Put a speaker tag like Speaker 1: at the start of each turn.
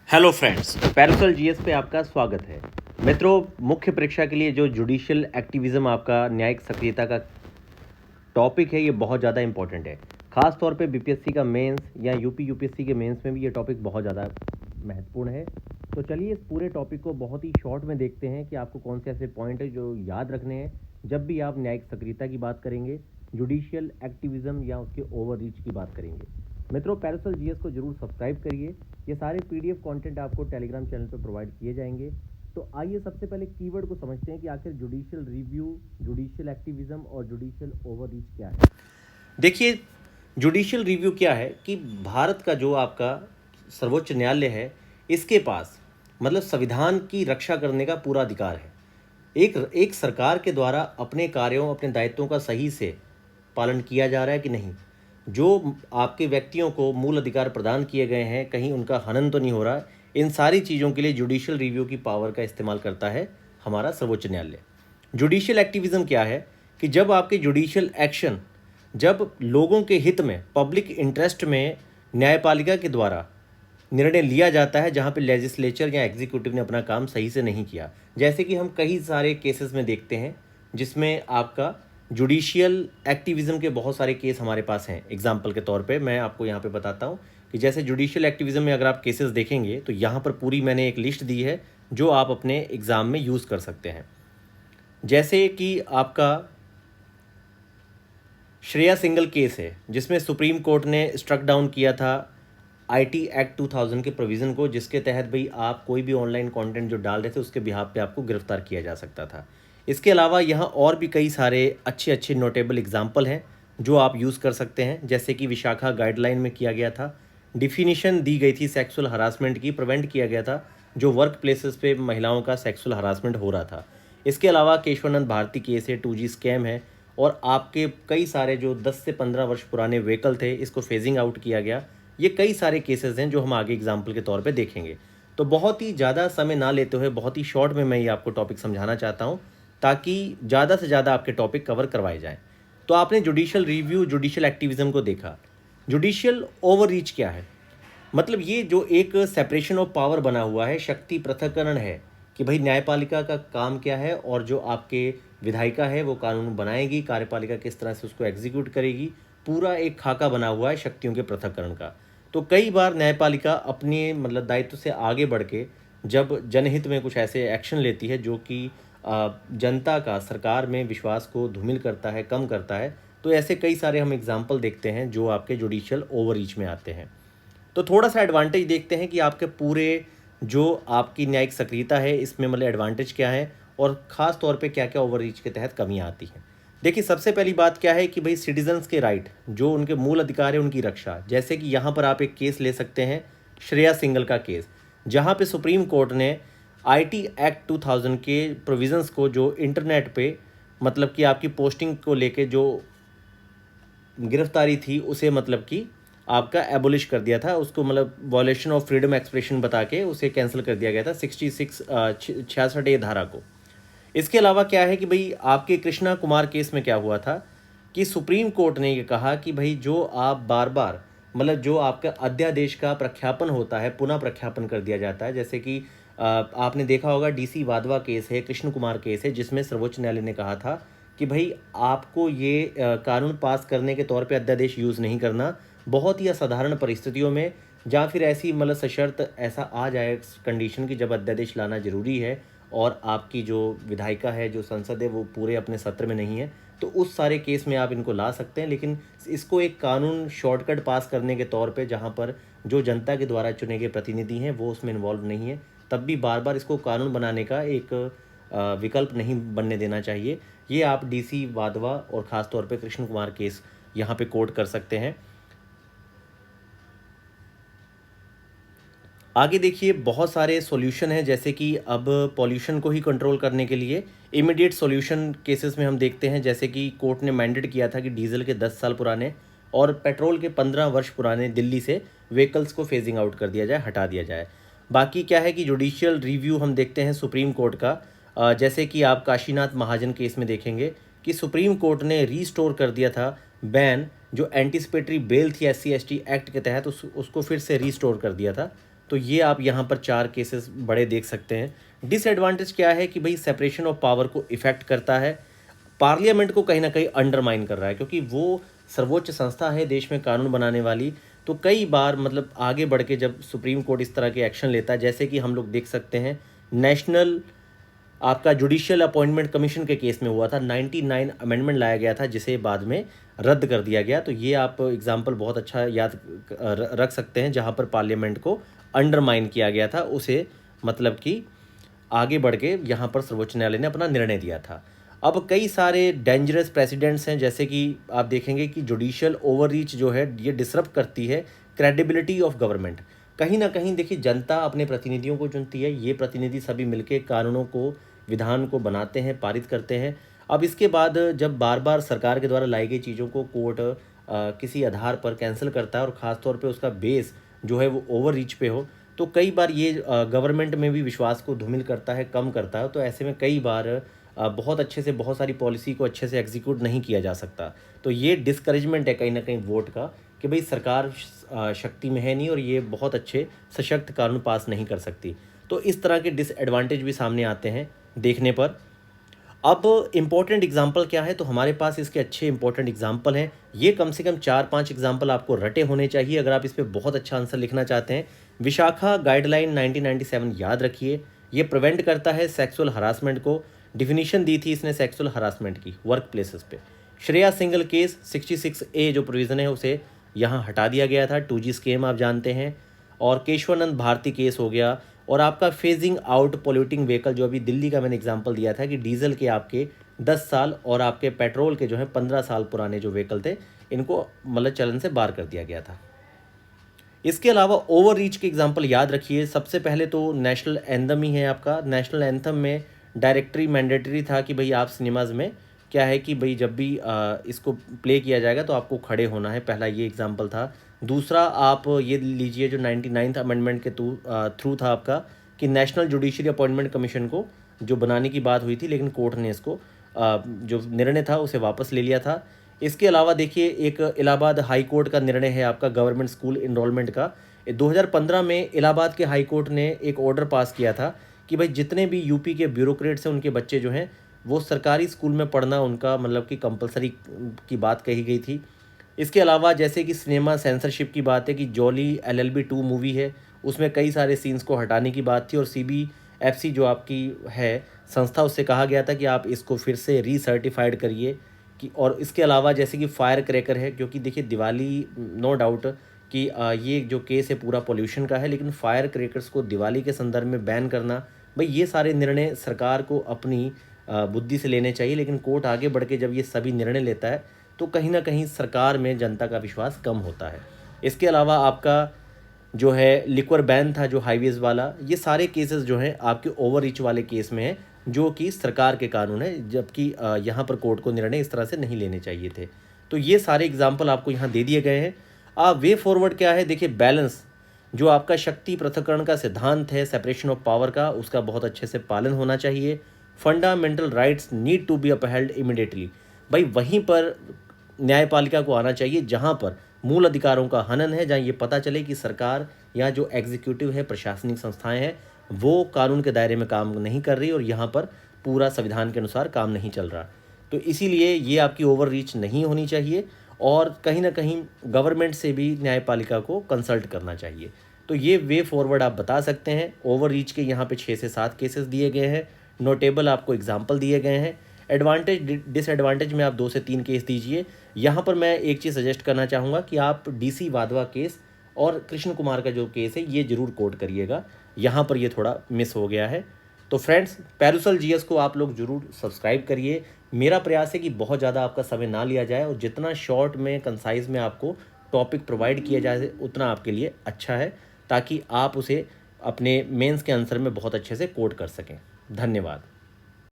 Speaker 1: Hello friends, Paracel GS पे आपका स्वागत है। मित्रों, मुख्य परीक्षा के लिए जो जुडिशियल एक्टिविज्म आपका न्यायिक सक्रियता का टॉपिक है, ये बहुत ज़्यादा इंपॉर्टेंट है। खास तौर पे बीपीएससी का मेंस या यूपीएससी के मेंस में भी ये टॉपिक बहुत ज़्यादा महत्वपूर्ण है। तो चलिए इस पूरे टॉपिक को बहुत ही शॉर्ट में देखते हैं कि आपको कौन से ऐसे पॉइंट है जो याद रखने हैं जब भी आप न्यायिक सक्रियता की बात करेंगे, जुडिशियल एक्टिविज्म या उसके ओवर रीच की बात करेंगे। मित्रों, पैरासल जीएस को जरूर सब्सक्राइब करिए। ये सारे पीडीएफ कंटेंट आपको टेलीग्राम चैनल पर प्रोवाइड किए जाएंगे। तो आइए सबसे पहले कीवर्ड को समझते हैं कि आखिर जुडिशियल रिव्यू, जुडिशियल एक्टिविज्म और जुडिशियल ओवररीच क्या है। देखिए, जुडिशियल रिव्यू क्या है कि भारत का जो आपका सर्वोच्च न्यायालय है, इसके पास मतलब संविधान की रक्षा करने का पूरा अधिकार है। एक सरकार के द्वारा अपने कार्यों, अपने दायित्वों का सही से पालन किया जा रहा है कि नहीं, जो आपके व्यक्तियों को मूल अधिकार प्रदान किए गए हैं, कहीं उनका हनन तो नहीं हो रहा। इन सारी चीज़ों के लिए जुडिशियल रिव्यू की पावर का इस्तेमाल करता है हमारा सर्वोच्च न्यायालय। जुडिशियल एक्टिविज्म क्या है कि जब आपके जुडिशियल एक्शन, जब लोगों के हित में, पब्लिक इंटरेस्ट में न्यायपालिका के द्वारा निर्णय लिया जाता है, जहाँ पे लेजिस्लेचर या एग्जीक्यूटिव ने अपना काम सही से नहीं किया। जैसे कि हम कई सारे केसेस में देखते हैं जिसमें आपका जुडिशियल एक्टिविज्म के बहुत सारे केस हमारे पास हैं। एग्जाम्पल के तौर पे मैं आपको यहाँ पे बताता हूँ कि जैसे जुडिशियल एक्टिविज्म में अगर आप केसेस देखेंगे तो यहाँ पर पूरी मैंने एक लिस्ट दी है जो आप अपने एग्ज़ाम में यूज़ कर सकते हैं। जैसे कि आपका श्रेया सिंगल केस है जिसमें सुप्रीम कोर्ट ने स्ट्रक डाउन किया था आईटी एक्ट 2000 के प्रोविज़न को, जिसके तहत भाई आप कोई भी ऑनलाइन कंटेंट जो डाल रहे थे उसके बिहाफ पे आपको गिरफ्तार किया जा सकता था। इसके अलावा यहाँ और भी कई सारे अच्छे अच्छे नोटेबल एग्जाम्पल हैं जो आप यूज़ कर सकते हैं। जैसे कि विशाखा गाइडलाइन में किया गया था, डिफिनीशन दी गई थी सेक्सुअल हरासमेंट की, प्रिवेंट किया गया था जो वर्क प्लेसेस पे महिलाओं का सेक्सुअल हरासमेंट हो रहा था। इसके अलावा केशवानंद भारती केस है, 2G स्कैम है, और आपके कई सारे जो 10 से 15 वर्ष पुराने व्हीकल थे, इसको फेजिंग आउट किया गया। ये कई सारे केसेस हैं जो हम आगे एग्जाम्पल के तौर पे देखेंगे। तो बहुत ही ज़्यादा समय ना लेते हुए बहुत ही शॉर्ट में मैं ये आपको टॉपिक समझाना चाहता हूँ ताकि ज़्यादा से ज़्यादा आपके टॉपिक कवर करवाए जाएँ। तो आपने जुडिशियल रिव्यू, जुडिशियल एक्टिविज्म को देखा। जुडिशियल ओवररीच क्या है? मतलब ये जो एक सेपरेशन ऑफ पावर बना हुआ है, शक्ति पृथक्करण है कि भाई न्यायपालिका का काम क्या है और जो आपके विधायिका है वो कानून बनाएगी, कार्यपालिका किस तरह से उसको एग्जीक्यूट करेगी। पूरा एक खाका बना हुआ है शक्तियों के पृथक्करण का। तो कई बार न्यायपालिका अपने मतलब दायित्व से आगे बढ़ के जब जनहित में कुछ ऐसे एक्शन लेती है जो कि जनता का सरकार में विश्वास को धूमिल करता है, कम करता है, तो ऐसे कई सारे हम एग्जाम्पल देखते हैं जो आपके जुडिशियल ओवररीच में आते हैं। तो थोड़ा सा एडवांटेज देखते हैं कि आपके पूरे जो आपकी न्यायिक सक्रियता है इसमें मतलब एडवांटेज क्या है और ख़ास तौर पे क्या क्या ओवररीच के तहत कमियां आती हैं। देखिए, सबसे पहली बात क्या है कि भाई सिटीजन्स के राइट, जो उनके मूल अधिकार है उनकी रक्षा। जैसे कि यहाँ पर आप एक केस ले सकते हैं, श्रेया सिंगल का केस, जहाँ पे सुप्रीम कोर्ट ने आईटी एक्ट 2000 के प्रोविज़न्स को, जो इंटरनेट पे मतलब कि आपकी पोस्टिंग को लेके जो गिरफ्तारी थी, उसे मतलब कि आपका एबोलिश कर दिया था, उसको मतलब वॉयलेशन ऑफ फ्रीडम एक्सप्रेशन बता के उसे कैंसिल कर दिया गया था 66 धारा को। इसके अलावा क्या है कि भाई आपके कृष्णा कुमार केस में क्या हुआ था कि सुप्रीम कोर्ट ने ये कहा कि भाई जो आप बार बार मतलब जो आपका अध्यादेश का प्रख्यापन होता है, पुनः प्रख्यापन कर दिया जाता है। जैसे कि आपने देखा होगा डीसी वाधवा केस है, कृष्ण कुमार केस है, जिसमें सर्वोच्च न्यायालय ने कहा था कि भाई आपको ये कानून पास करने के तौर पे अध्यादेश यूज़ नहीं करना। बहुत ही असाधारण परिस्थितियों में, या फिर ऐसी मतलब सशर्त ऐसा आ जाए कंडीशन की जब अध्यादेश लाना ज़रूरी है और आपकी जो विधायिका है, जो संसद है, वो पूरे अपने सत्र में नहीं है, तो उस सारे केस में आप इनको ला सकते हैं। लेकिन इसको एक कानून शॉर्टकट पास करने के तौर पे, जहाँ पर जो जनता के द्वारा चुने गए प्रतिनिधि हैं वो उसमें इन्वॉल्व नहीं है, तब भी बार बार इसको कानून बनाने का एक विकल्प नहीं बनने देना चाहिए। ये आप डीसी वाधवा और ख़ास तौर पे कृष्ण कुमार केस यहाँ पे कोट कर सकते हैं। आगे देखिए, बहुत सारे सॉल्यूशन हैं। जैसे कि अब पॉल्यूशन को ही कंट्रोल करने के लिए इमीडिएट सॉल्यूशन केसेस में हम देखते हैं, जैसे कि कोर्ट ने मैंडेट किया था कि डीजल के 10 साल पुराने और पेट्रोल के 15 वर्ष पुराने दिल्ली से व्हीकल्स को फेजिंग आउट कर दिया जाए, हटा दिया जाए। बाकी क्या है कि जुडिशियल रिव्यू हम देखते हैं सुप्रीम कोर्ट का। जैसे कि आप काशीनाथ महाजन केस में देखेंगे कि सुप्रीम कोर्ट ने रीस्टोर कर दिया था बैन, जो एंटीसिपेटरी बेल थी SC ST एक्ट के तहत, उसको फिर से रीस्टोर कर दिया था। तो ये आप यहाँ पर 4 केसेस बड़े देख सकते हैं। डिसएडवांटेज क्या है कि भाई सेपरेशन ऑफ पावर को इफ़ेक्ट करता है, पार्लियामेंट को कहीं ना कहीं अंडरमाइन कर रहा है, क्योंकि वो सर्वोच्च संस्था है देश में कानून बनाने वाली। तो कई बार मतलब आगे बढ़ के जब सुप्रीम कोर्ट इस तरह के एक्शन लेता है, जैसे कि हम लोग देख सकते हैं नेशनल आपका जुडिशियल अपॉइंटमेंट कमीशन के केस में हुआ था, 99 अमेंडमेंट लाया गया था जिसे बाद में रद्द कर दिया गया। तो ये आप एग्जाम्पल बहुत अच्छा याद रख सकते हैं, जहाँ पर पार्लियामेंट को अंडरमाइन किया गया था, उसे मतलब कि आगे बढ़ के यहाँ पर सर्वोच्च न्यायालय ने अपना निर्णय दिया था। अब कई सारे डेंजरस प्रेसिडेंट्स हैं, जैसे कि आप देखेंगे कि जुडिशियल ओवररीच जो है ये डिसरप्ट करती है क्रेडिबिलिटी ऑफ गवर्नमेंट। कहीं ना कहीं देखिए, जनता अपने प्रतिनिधियों को चुनती है, ये प्रतिनिधि सभी मिलकर कानूनों को, विधान को बनाते हैं, पारित करते हैं। अब इसके बाद जब बार बार सरकार के द्वारा लाई गई चीज़ों को कोर्ट किसी आधार पर कैंसिल करता है और ख़ासतौर पे उसका बेस जो है वो ओवर रीच पे हो, तो कई बार ये गवर्नमेंट में भी विश्वास को धूमिल करता है, कम करता है। तो ऐसे में कई बार बहुत अच्छे से बहुत सारी पॉलिसी को अच्छे से एग्जीक्यूट नहीं किया जा सकता। तो ये डिस्करेजमेंट है कहीं ना कहीं वोट का, कि भाई सरकार शक्ति में है नहीं और ये बहुत अच्छे सशक्त कानून पास नहीं कर सकती। तो इस तरह के डिसएडवांटेज भी सामने आते हैं देखने पर। अब इम्पॉर्टेंट एग्जाम्पल क्या है, तो हमारे पास इसके अच्छे इंपॉर्टेंट एग्जाम्पल हैं। ये कम से कम 4-5 एग्जाम्पल आपको रटे होने चाहिए अगर आप इस पर बहुत अच्छा आंसर लिखना चाहते हैं। विशाखा गाइडलाइन 1997 याद रखिए, ये प्रिवेंट करता है सेक्सुअल हरासमेंट को। डिफिनीशन दी थी इसने सेक्सुअल हरासमेंट की वर्क प्लेसेस पे। श्रेया सिंगल केस 66A जो प्रोविज़न है उसे यहाँ हटा दिया गया था, 2G स्कीम आप जानते हैं। और केशवानंद भारती केस हो गया। और आपका फेजिंग आउट पोल्यूटिंग व्हीकल, जो अभी दिल्ली का मैंने एग्जांपल दिया था कि डीजल के आपके 10 साल और आपके पेट्रोल के जो है 15 साल पुराने जो व्हीकल थे, इनको मतलब चलन से बाहर कर दिया गया था। इसके अलावा ओवर रीच के एग्जाम्पल याद रखिए। सबसे पहले तो नेशनल एंथम ही है आपका। नेशनल एंथम में डायरेक्टरी मैंडेटरी था कि भाई आप सिनेमाज में क्या है कि भाई जब भी इसको प्ले किया जाएगा तो आपको खड़े होना है, पहला ये एग्जाम्पल था। दूसरा आप ये लीजिए जो 99th अमेंडमेंट के थ्रू था आपका, कि नेशनल जुडिशरी अपॉइंटमेंट कमीशन को जो बनाने की बात हुई थी, लेकिन कोर्ट ने इसको जो निर्णय था उसे वापस ले लिया था। इसके अलावा देखिए एक इलाहाबाद हाई कोर्ट का निर्णय है आपका गवर्नमेंट स्कूल इनरोलमेंट का। 2015 में इलाहाबाद के हाई कोर्ट ने एक ऑर्डर पास किया था कि भाई जितने भी यूपी के ब्यूरोक्रेट्स हैं उनके बच्चे जो हैं वो सरकारी स्कूल में पढ़ना उनका मतलब कि कंपलसरी की बात कही गई थी। इसके अलावा जैसे कि सिनेमा सेंसरशिप की बात है कि जॉली LLB 2 मूवी है, उसमें कई सारे सीन्स को हटाने की बात थी और CBFC जो आपकी है संस्था, उससे कहा गया था कि आप इसको फिर से रीसर्टिफाइड करिए कि। और इसके अलावा जैसे कि फायर क्रैकर है, क्योंकि देखिए दिवाली नो डाउट कि ये जो केस है पूरा पोल्यूशन का है, लेकिन फायर क्रैकर्स को दिवाली के संदर्भ में बैन करना, भाई ये सारे निर्णय सरकार को अपनी बुद्धि से लेने चाहिए। लेकिन कोर्ट आगे बढ़ के जब ये सभी निर्णय लेता है तो कहीं ना कहीं सरकार में जनता का विश्वास कम होता है। इसके अलावा आपका जो है लिक्वर बैन था जो हाईवेज वाला, ये सारे केसेस जो हैं आपके ओवर रीच वाले केस में हैं, जो कि सरकार के कानून है, जबकि यहाँ पर कोर्ट को निर्णय इस तरह से नहीं लेने चाहिए थे। तो ये सारे एग्जाम्पल आपको यहाँ दे दिए गए हैं। वे फॉरवर्ड क्या है, देखिए बैलेंस जो आपका शक्ति पृथक्करण का सिद्धांत है सेपरेशन ऑफ पावर का, उसका बहुत अच्छे से पालन होना चाहिए। Fundamental rights need to be upheld immediately, भाई वहीं पर न्यायपालिका को आना चाहिए जहां पर मूल अधिकारों का हनन है, जहां ये पता चले कि सरकार या जो एग्जीक्यूटिव है, प्रशासनिक संस्थाएं हैं, वो कानून के दायरे में काम नहीं कर रही और यहाँ पर पूरा संविधान के अनुसार काम नहीं चल रहा। तो इसीलिए ये आपकी ओवर रीच नहीं होनी चाहिए और कहीं ना कहीं गवर्नमेंट से भी न्यायपालिका को कंसल्ट करना चाहिए। तो ये वे फॉरवर्ड आप बता सकते हैं। ओवर रीच के यहाँ पे 6 से 7 केसेस दिए गए हैं, नोटेबल आपको एग्जाम्पल दिए गए हैं। एडवांटेज डिसएडवांटेज में आप 2 से 3 केस दीजिए। यहाँ पर मैं एक चीज़ सजेस्ट करना चाहूँगा कि आप DC वाधवा केस और कृष्ण कुमार का जो केस है ये ज़रूर कोट करिएगा, यहाँ पर ये थोड़ा मिस हो गया है। तो फ्रेंड्स, पेरुसल GS को आप लोग ज़रूर सब्सक्राइब करिए। मेरा प्रयास है कि बहुत ज़्यादा आपका समय ना लिया जाए और जितना शॉर्ट में कंसाइज में आपको टॉपिक प्रोवाइड किया जाए उतना आपके लिए अच्छा है, ताकि आप उसे अपने मेंस के आंसर में बहुत अच्छे से कोट कर सकें। धन्यवाद।